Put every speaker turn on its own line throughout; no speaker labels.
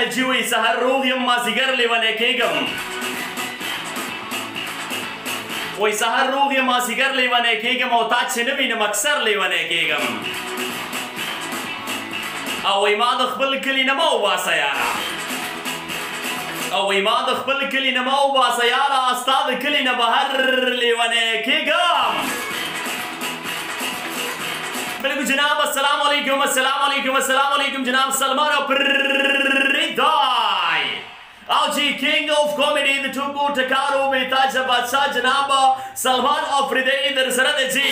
حاجي وي سهر روغ یم مازدیګر لیونی کېږم وی سهر روغ یم مازدیګر لیونی کېږم او تا چې نه وینم اکثر لیونی کېږم او وی ما د خپل کلي نه مه وباسه یاره او وی ما د خپل کلي نه مه وباسه یاره ستا د کلي نه بهر لیونی کېږم بلکو جناب السلام علیکم السلام علیکم السلام علیکم جناب سلمان اپریدای او جی کنگ آف کامیڈی د ټوکو ټکارو بېتاج بادشاه جناب سلمان اپریدی در سره دی جی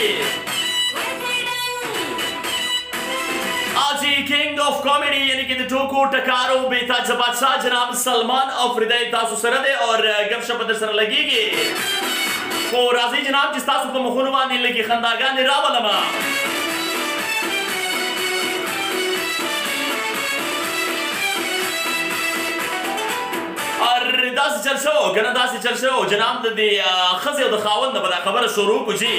او جی کنگ آف کامیڈی یعنی کہ د ټوکو ټکارو بېتاج بادشاه جناب سلمان اپریدی تاسو سره دی اور گپ شپ در سره لګیږي خو راځئ جناب چې ستاسو په مخونو باندې لږې خنداګانې راولمه داسې چل شو که نه داسې چل شو جناب د دې ښځې او د خاوند نه به دا خبره شروع کړو جي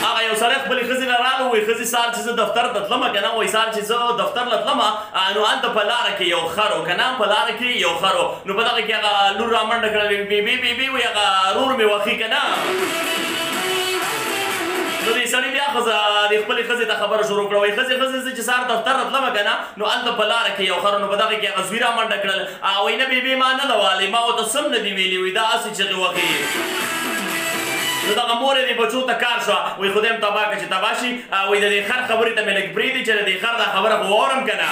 هغه یو سړی خپلې ښځې نه راغلو وایي ښځې سهار چې زه دفتر ته تلمه که نه وایي سهار چې زه دفتر له تلمه نو هلته په لاره کې یو خر و که نه په لاره کې یو خر و نو په دغه کې هغه لور را منډه کړه بیبي بیبي وایي هغه رور مې وخي که نه نو دې سړي بیا ښځه د خپلې ښځې ته خبره شروع کړه وایي ښځې زه چې سهار دفتر ته تلمه که نه نو هلته په لاره کې یو خر نو په دغه کې هغه زوی را منډه کړل وایي نه بیبي ما نه ده والې ما ورته څه نه دي ویلي وایي دا هسې چغې وهي نو دغه مور یې بچو ته کار شوه وایي خدای م تباه کړه چې تباه شي وایي د دې خر خبرې ته مې لږ پرېږدي چې د دې خر دا خبره خو واورم که نه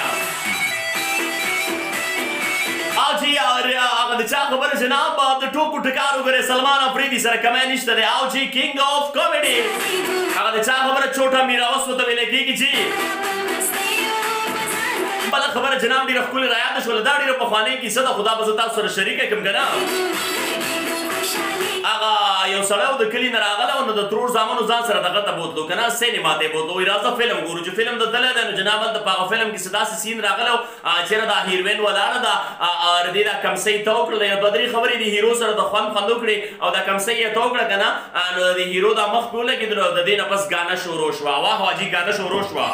او جی هغه د چا خبره جناب د ټوکو ټکار وګورئ سلمان اپریدي سره کمی نشته دی او جی کنګ آف کامیډي هغه د چا خبره چوټه میراوس ورته ویلی کېږي جي بله خبره جناب ډېره ښکلې رایاده شوله دا ډېره پخوانۍ کیسه ده خو دا به زه تاسو سره شریکه کړم که نه هغه یو سړی و د کلي نه راغلی و نو د ترور زامنو ځان سره دغه ته بوتلو که نه سینما ته یې بوتلو وایي راځه فلم ګورو چې فلم ته تللی دی نو جناب هلته په هغه فلم کې څه داسې سین راغلی و چېرې دا هیروین ولاړه ده د دې دا کمسۍ تو کړله یو دوه درې خبرې د هیرو سره د خوند وکړې او دا کمسۍ یې تو کړه که نه نو د هیرو دا مخ پې ولګېدلو د دې نه پس ګانه شروع شوه واه حاجي ګانه شروع شوه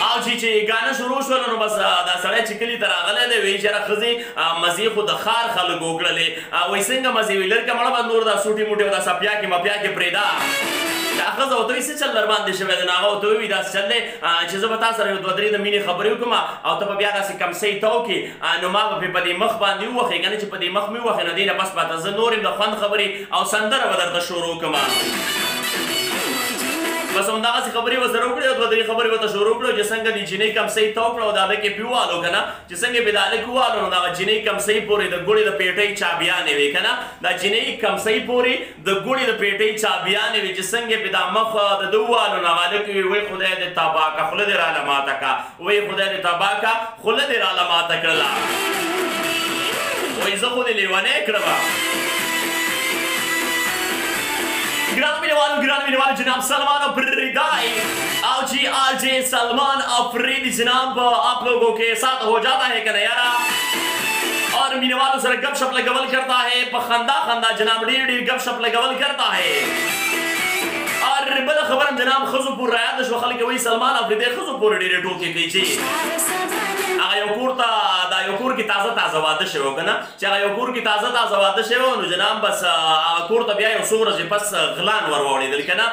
او چې ګانه شروع شوله نو بس دا سړی چې کلي ته راغلی دی وایي چې یاره ښځې مزې خو د ښار خلکو وکړلې وایي څنګه مزې وایي لرکه مړه به نور دا سوټې موټې او دا سپیا کې مپیا کې پرېږده دا ښځه ورته وایي څه چل در باندې شوی دی نو هغه ورته وایي داسې چل دی چې زه به تا سره یو دوه درې د مینې خبرې وکړم او ته به بیا داسې کمسۍ ته وکړې نو ما به پرې په دې مخ باندې ووهې که نه چې په دې مخ مې ووهې نو دې نه پس پاته زه نور یم د خوند خبرې او سندره به درته شروع کړم بس همدغسې خبرې ورسره وکړې او دوه درې خبرې ورته شروع کړو چې څنګه دې جینۍ کمسۍ ته وکړه او د هلک یې پې ووالو که نه چې څنګه یې پې د هلک ووالو نو دغه جینۍ کمسۍ پورې د ګوړې د پېټۍ چابیانې وې که نه دا جینۍ کمسۍ پورې د ګوړې د پېټۍ چابیانې وې چې څنګه یې پې دا مخ د ده ووالو نو هغه هلک وی وایي خدای دې تباه که خوله دې راله ماته که وایي خدای دې تباه که خوله دې راله ماته کړله وایي زه خو دې لیونی کړمه گران مینوالو جناب سلمان اپریدی او جی آر جے سلمان اپریدی جناب آپ لوگوں کے ساتھ ہو جاتا ہے کہ نیارا اور مینوالو سر گپ شپ لگول کرتا ہے خندا خندا جناب ډیر ډیر گپ شپ لگول کرتا ہے اور بل خبرم جناب خزو پور رایاد شو خلک وی سلمان اپریدی خزو پور ډیر ټوکی کوي چی هغه یو کور ته دا یو کور کې تازه واده شوی که نه چې هغه یو کور کې تازه واده شوی نو جناب بس کور ته بیا یو څو ورځې پس غلان ور واوړېدل که نه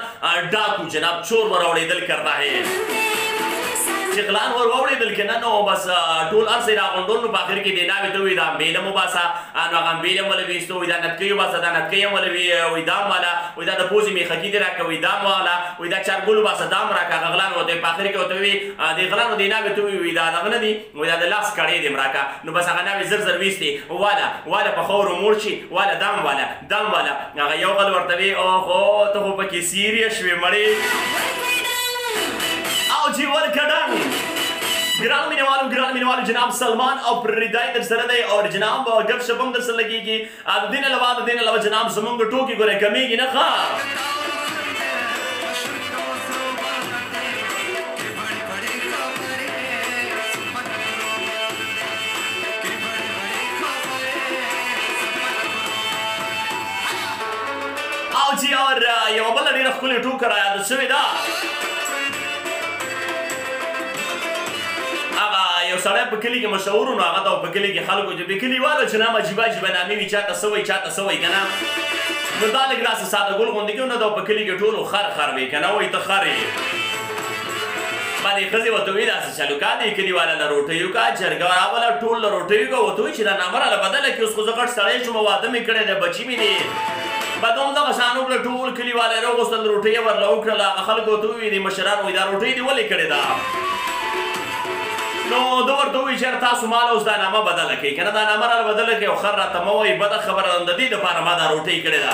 ډاکو جناب چور ور واوړېدل کرتا ہے چې غلان ور واوړېدل که نه نو بس ټول هر څه یې راغونډول نو په آخر کې دې ناوې ته وایي دا امبېل م وباسه نو هغه امبېل یې ولې ویستو وایي دا نتکۍ وباسه دا نتکۍ یې ولې وایي دا م واله وایي دا د پوزې میخکي دې راکړه وایي دا م واله وایي دا چارګل وباسه دا م راکړه هغه غلان ورته په آخر کې ورته وایي دې غلانو دې ناوې ته وایي دا دغه نه دي وایي دا د لاس کړۍ دې م راکړه نو بس هغه ناوې زر ویستې واله په خاورو موړ شي واله دم واله هغه یو غل ورته وایي اوهو ته خو پکې سیریه شوې مړې او جی ورکډن گران مینوالو جناب سلمان اپریدی در سره دی اور جناب گپ شپ هم در سره لګیږي د دې نه علاوه جناب زمونږ ټوکې ګورئ کمیږي نه ښه او جی اور یوه بله ډېره ښکلې ټوکه رایاده شوې ده سړی په کلي کې مشهور و نو هغه ته په کلي کې خلکو چې د کلیوالو چې نام عجیبه عجیبه نامې وي چاته څه وایي چاته څه وایي که نه نو دا لږ داسې ساده ګل غوندې کې نو دا په کلي کې ټولو خر وي که نه وایي ته خر یې باندې ښځې ورته وایي داسې چلو کا دې کلیواله له روټۍ وکړه جرګه راوله ټول له روټۍ وکړه ورته وایي چې دا نامه راله بدله کړي اوس خو زه غټ سړی شوم واده مې کړی دی بچي مې دی بعد همدغه شان وکړه ټول کلیواله یې راوغوښتل روټۍ یې ورله وکړله هغه خلکو ورته وویل دې مشران وایي دا روټۍ دې ولې کړې ده نو ده ورته ووایي چې تاسو ماله اوس دا نامه بدله کړئ که نه دا نامه راله بدله کړئ او خر راته مه وایي بده خبره ده د دې دپاره ما دا روټۍ کړې ده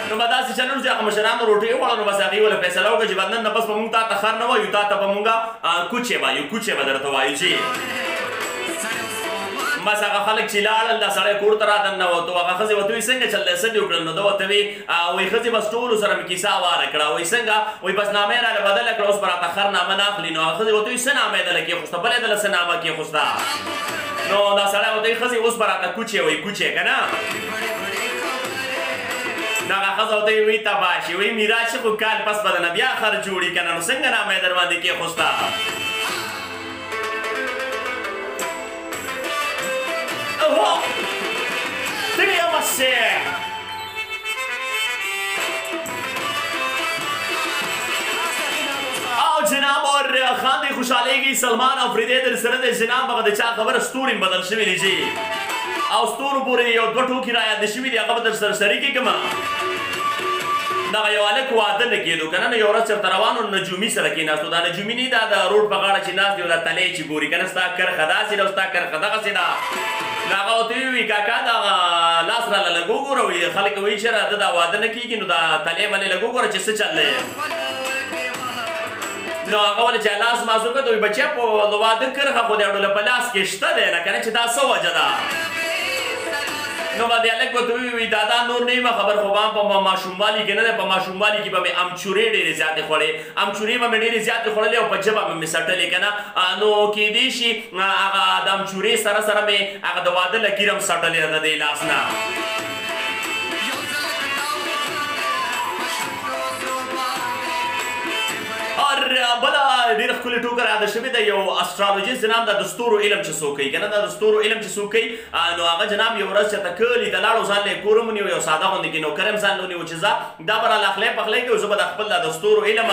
نو به داسې چلون چې هغه مشرانو روټۍ وخوړه نو بس هغې ولې فیصله وکړه چې بعد نن نه بس به مونږ تا ته خر نه وایو تا ته به مونږ کوچې وایو کوچې به درته وایو چې بس هغه خلک چې لاړل دا سړی کور ته رادننوتو هغه ښځې ورته وایي څنګه چل دی څه دې وکړل نو ده ورته وایي وایي ښځې بس ټولو سره مې کیسه واره کړه وایي څنګه وایي بس نامه یې راله بدله کړه اوس به راته خر نامه نه اخلي نو هغه ښځې ورته وایي څه نامه یې دله کېښوسته بله یې دله څه نامه کېښوسته نو دا سړی ورته وایي ښځې اوس به راته کوچې وایي کوچې که نه نو هغه ښځه ورته وایي تباه شي وایي میراث شي خو کال پس به دنه بیا خر جوړي که نه نو څنګه نامه یې در باندې کېښوسته Tríamase! او جناب اور خاندې خوشحالېږي سلمان افریدی در سره دی جناب هغه د چا خبره ستوري بدل شوي دي جي او ستورو پورې یو دوه ټوکي رایاد شوي دي هغه به در سره شریکې کړم دغه یو هلک واده نه کېدو که نه نو یو ورځ چېرته روانو نجومي سره کېناستو دا نجومي نه دا د روډ په غاړه چې ناست دی او دا تلی چې ګوري که نه ستا کرښه داسې ده او ستا کرښه دغسې ده نو هغه ورته ووایي کاکا دغه لاس راله لږ وګوره وایي خلک وایي چې ده دا واده نه کېږي نو دا تلی بلې لږ وګوره چې څه چل دی نو هغه ولې چې لاس ماسو کړه ته وایي بچیا په د واده کرښه خو د اړوله په لاس کې شته دی نه که نه چې دا څه وجه ده نو به د هلک ورته ووایي دادا نور نه یم خبر خو به په ماشوموالي کې نه دی په ماشوموالي کې به مې امچورې ډېرې زیاتې خوړې امچورې به مې ډېرې زیاتې خوړلې او په ژبه به مې څټلې که نه نو کېدی شي هغه د امچورې سره سره مې هغه د واده لکیر هم څټلې ده د دې لاس نه بله ډېره ښکلې ټوکه راده شوې ده یو اسټرالوجست جناب دا د ستورو علم چې څوک کوي که نه دا د ستورو علم چې څوک کوي نو هغه جناب یو ورځ چېرته کلي ته لاړو ځان له یې کور هم ونیو یو ساده غوندې کې نوکر هم ځان له ونیو چې ځه دا به راله اخلی پخلی کوي زه به د خپل د ستورو علم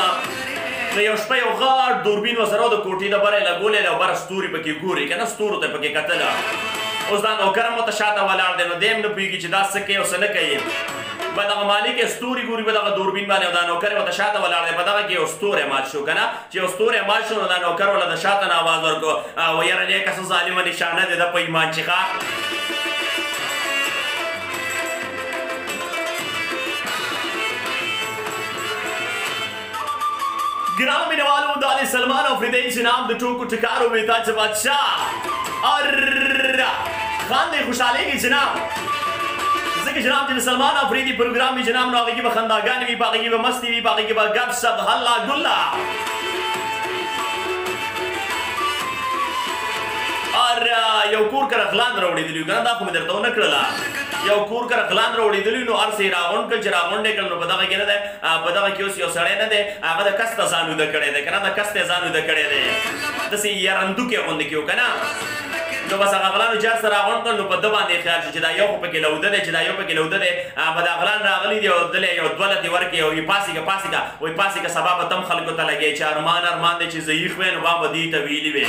نو یو شپه یو غټ دوربین ورسره و د کوټې د بره یې لګولی دی او بره ستوري پکې ګوري که نه ستورو ته پکې کتله اوس دا نوکر هم ورته شاته ولاړ دی نو دی هم نه پوهېږي چې دا څه کوي او څه نه کوي به دغه مالک یې ستوري ګوري په دغه دوربین باندې او دا نوکر یې ورته شاته ولاړ دی په دغه کې یو ستوری مات شو که نه چې یو ستوری مات شو نو دا نوکر وله د شاته نه اواز ورکړو و یاره نیکه څه ظالمه نشانه دی ده په ایمان چې ښه ګرانو مینهوالو دا د سلمان افریدی جناب د ټوکو ټکارو مهتاج بادشاه خاندې خوشحالېږي جناب ځکه جناب چې د سلمان افریدي پروګرام وي جناب نو هغې کې به خنداګانې وي په هغې کې به مستې وي په هغې کې به ګپ شپ هله ګله یو کور کره غلان راوړېدلي وي که نه دا خو مې درته ونه کړله یو کور کره غلان راوړېدلي نو هر څه یې راغونډ کړل چې راغونډ یې کړل نو په دغه کې نه دی په دغه کې اوس یو سړی نه دی هغه د کس ته ځان وده کړی دی که نه د کس ته یې ځان وده کړی دی داسې یرندوکې غوندې کې و که نه نو بس هغه غلانو چې هر څه راغونډ کړل نو په ده باندې خیال شو چې دا یو خو پکې لوده دی چې دا یو پکې لوده دی به دا غلان راغلی دی او دلې یو دوه لتې ورکړې او یې پاسېږه پاسېږه وایي پاسېږه سبا به تم خلکو ته لګی چې ارمان دی چې زه یخ وی نو ما به دې ته ویلي وې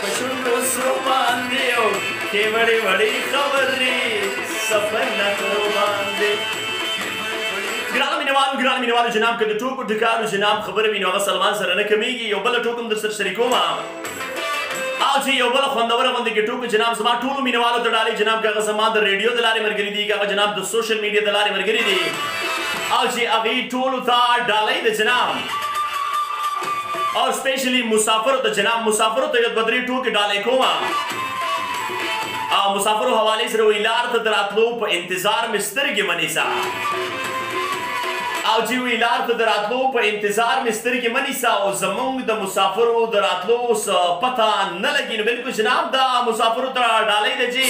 په شونډو سرو باندې او کې وړې وړې خبرې سفر نه کړو باندې ګرانو مینهوالو جناب که د ټوکو ټکارو جناب خبره وي نو هغه سلمان سره نه کمیږي یو بله ټوک هم در سره شریکوم او چې یو بله خوندوره غوندې کې ټوکو جناب زما ټولو مینهوالو ته ډالۍ جناب که هغه زما د ریډیو د لارې ملګري دي که هغه جناب د سوشل میډیا د لارې ملګري دي او چې هغې ټولو ته ډالۍ ده جناب او سپیشلی مسافرو ته جناب مسافرو ته یو دوه درې ټوکې ډالۍ کوم او مسافرو حوالې سره وایي لار ته د راتلو په انتظار مې سترګې مه نیسه او چې وی لار ته د راتلو په انتظار مې سترګې مه نیسه او زموږ د مسافرو د راتلو څه پته نه لګي نو بلکل جناب دا مسافرو ته ډالۍ ده چې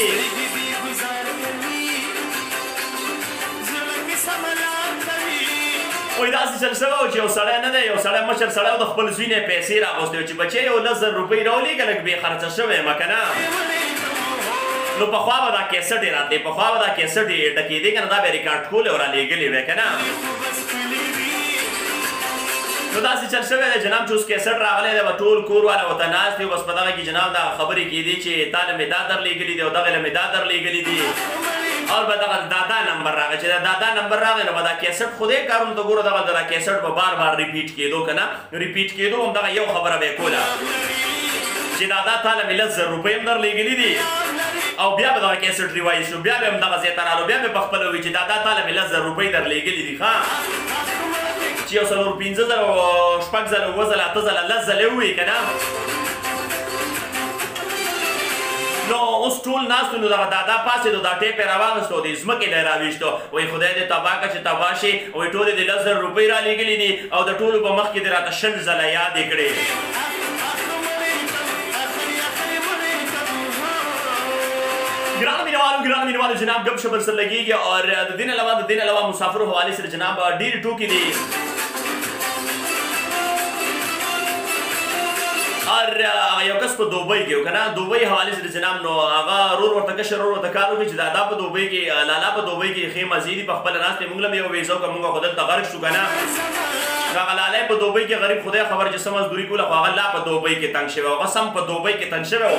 وایي داسې چل شوی و چې یو سړی نه دی یو سړی مشر سړی و د خپل زوی نه یې پیسې راغوښتې وې چې بچی یو 10,000 روپۍ راولېږه لږ بې خرڅه شوی یم که نه نو پخوا به دا کیسټ یې راتلې پخوا به دا کیسټ یې ډکېدې که نه دا به یې ریکارډ کولې او رالېږلې وې که نه نو داسې چل شوی دی جناب چې اوس کیسټ راغلی دی به ټول کور والا ورته ناست دي بس په دغه کې جناب دغه خبرې کېدې چې تا له مې دا درلېږلي دي او دغې له مې دا درلېږلي دي اور به دغه دادا نمبر راغی چې دا دادا نمبر راغی نو به دا کیسټ خدای کارونو ته ګوره دغه د کیسټ به بار بار ریپیټ کېدو که نه ریپیټ کېدو هم دغه یو خبره به یې کوله چې دادا تا له مې 10,000 روپۍ هم درلېږلي دي او بیا به دغه کیسټ ریوایز شو بیا به هم دغه ځای ته رالو بیا به یې پخپله ووایي چې دادا تا له مې 10,000 روپۍ درلېږلي دي ښه چې یو 4,500 شپږ ځله 7 ځله 8 ځله 10 ځله ووایي که نه نو اوس ټول ناستو نو دغه دادا پاسېدو دا ټیپ یې راواخیستو د ځمکې نه یې راویشتو وایي خدای دې تباه کړه چې تباه شي وایي ټولې د 10,000 روپۍ رالېږلي دي او د ټولو په مخ کې دې راته 6 ځله یادې کړې ګرانو مینوالو جناب ګپ شپ ورسره لګېږي اور د دې نه علاوه مسافرو حوالې سره جناب ډېرې ټوکې دي اور یو کس په دوبۍ کې و که نه دوبۍ حوالې سره جناب نو هغه رور ورته کشر رور ورته کار وکړي چې دادا په دوبۍ کې لالا په دوبۍ کې ښې مزې دي په خپله ناست دی موږ له هم یو ویزه وکړه موږ خو دلته غرق شو که نه هغه لالی په دوبۍ کې غریب خدای خبر چې څه مزدوري کوله خو هغه لا په دوبۍ کې تنګ شوی و هغه سم په دوبۍ کې تنګ شوی و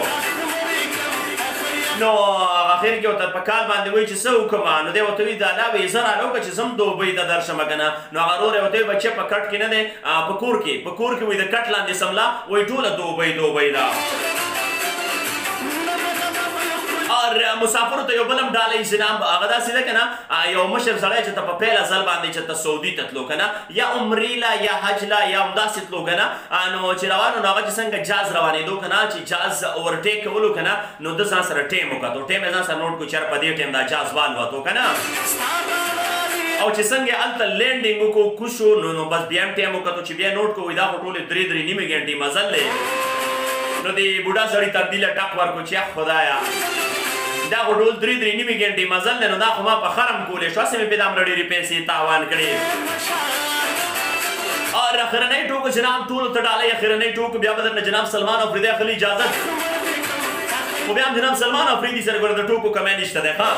نو اخر کې ورته په کال باندې وایي چې څه وکړم نو دی ورته وایي دادا وایي زه رالو که چې زه هم دوبۍ ته درشم که نه نو هغه رور یې ورته وایي بچیه په کټ کې نه دی په کور کې وایي د کټ لاندې سملا وایي ټوله دوبۍ ده اور مسافرو ته یو بل هم ډالۍ جناب هغه داسې ده که نه یو مشر سړی چې ته په پیله ځل باندې چې ته سعودي ته تلو که نه یا عمرې لا یا حج لا یا همداسې تلو که نه نو چې روانو نو هغه چې څنګه جاز روانېدو که نه چې جاز اورټیک کولو که نه نو ده ځان سره ټیم وکتو ټیم یې ځان سره نوټ کړو چېرې په دې ټیم دا جاز والوتو که نه او چې څنګه یې هلته لینډینګ وکړو کوشو نو بس بیا هم ټیم وکتو چې بیا نوټ کړو دا خو ټولې 3 نیمې ګنټې مزل دی نو د بوډا سړي تبدیله ټک ورکړو چې خدایا دا خو ټول 3 نیمې ګنټې مزل دی نو دا خو ما په خرم کولی شو هسې مې پې دا همره ډېرې پیسې تاوان کړې اور اخرنۍ ټوکو جناب ټولو ته ډالۍ اخرنۍ ټوکو بیا به درنه جناب سلمان افریدي اخلي اجازت خو بیا هم جناب سلمان افریدي سره ګوره د ټوکو کمی نشته دی ښه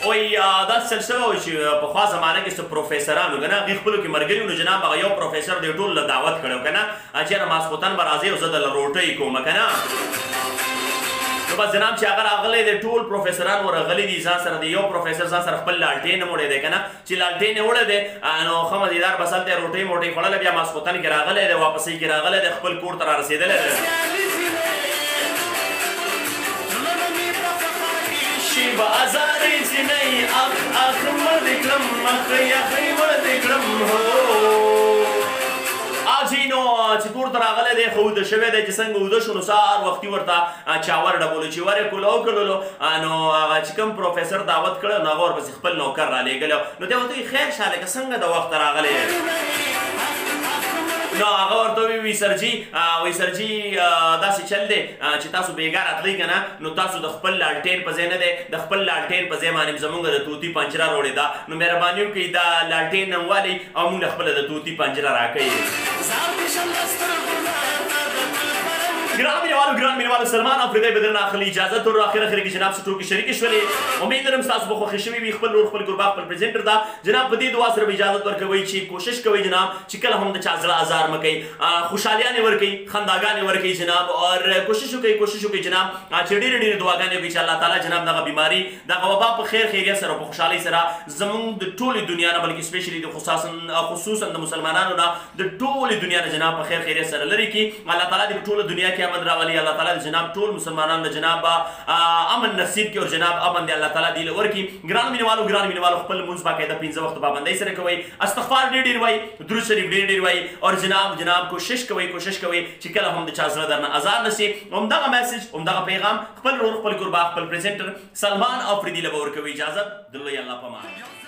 وایي داسې چل شوی و چې پخوا زمانه کې څه پروفیسرانو که نه هغې خپلو کې ملګري نو جناب هغه یو پروفیسر دی ټول له دعوت کړی و که نه چېرې ماسخوتن به راځئ او زه دله روټۍ کوم که نه نو بس جناب چې هغه راغلی دی ټول پروفیسران ورغلي دي ځان سره د یو پروفیسر ځان سره خپل لالټین هم وړی دی که نه چې لالټین یې وړی دی نو ښه مزېدار بس هلته یې روټۍ موټۍ خوړلی بیا ماسخوتن کې راغلی دی واپسۍ کې راغلی دی خپل کور ته را رسېدلی دی شي به ازارې ځینۍ اخ مړ دې کړم اخی مړ دې کړم هو اجي نو چې کور ته راغلی دی ښه اوده شوی دی چې څنګه اوده شو نو سهار وختي ورته چاور ډبولو چې ور یې کولو وکړلو نو هغه چې کوم پروفیسر دعوت کړی نو هغه ورپسې خپل نوکر رالېږلی نو دی ورته وایي خیر شالکه څنګه د وخته راغلی نو هغه ورته وایي سرجي داسې چل دی چې تاسو بېګا راتلی که نه نو تاسو د خپل لالټین په ځای نه دی د خپل لالټین په ځای باندې زمونږ د توتي پنجره روړې ده نو مهرباني وکړئ دا لالټین هم والئ او مونږ له خپله د توتي پنجره راکوئ ګران مینوالو سلمان افریدی به درنه اخلي اجازه تر اخره کې جناب څه ټوکې شریکې شولې امید لرم ستاسو به خوښې شوي وي خپل ورور خپل ګربا خپل پرزنټر ده جناب په دې دعا سره به اجازت ورکوئ چې کوشش کوئ جناب چې کله هم د چا زړه ازار مه کوئ خوشحالیانې ورکوئ خنداګانې ورکوئ جناب اور کوشش وکړئ جناب چې ډېرې دعاګانې وکړئ چې الله تعالی جناب دغه بیماري دغه وبا په خیر خیریت سره په خوشحالۍ سره زموږ د ټولې دنیا نه بلکې سپیشلي د خصوصا د مسلمانانو نه د ټولې دنیا نه جناب په خیر خیریت سره لرې کړي الله تعالی دې په ټوله دنیا کې امن راولي الله تعالی جناب ټول مسلمانانو جناب امن نصیب کړي او جناب امن دې الله تعالی دې ورکړي ګران مینوالو خپل لمونځ باقاعده 15 وخت پابندۍ سره کوئ استغفار ډېر وایي درود شریف ډېر وایي او جناب کوشش کوئ چې کله هم د چا زړه درنه ازار نشي همدغه میسج همدغه پیغام خپل ورور خپل قربا خپل پرزنټر سلمان افریدي له به ورکوي اجازت د لوی الله په امان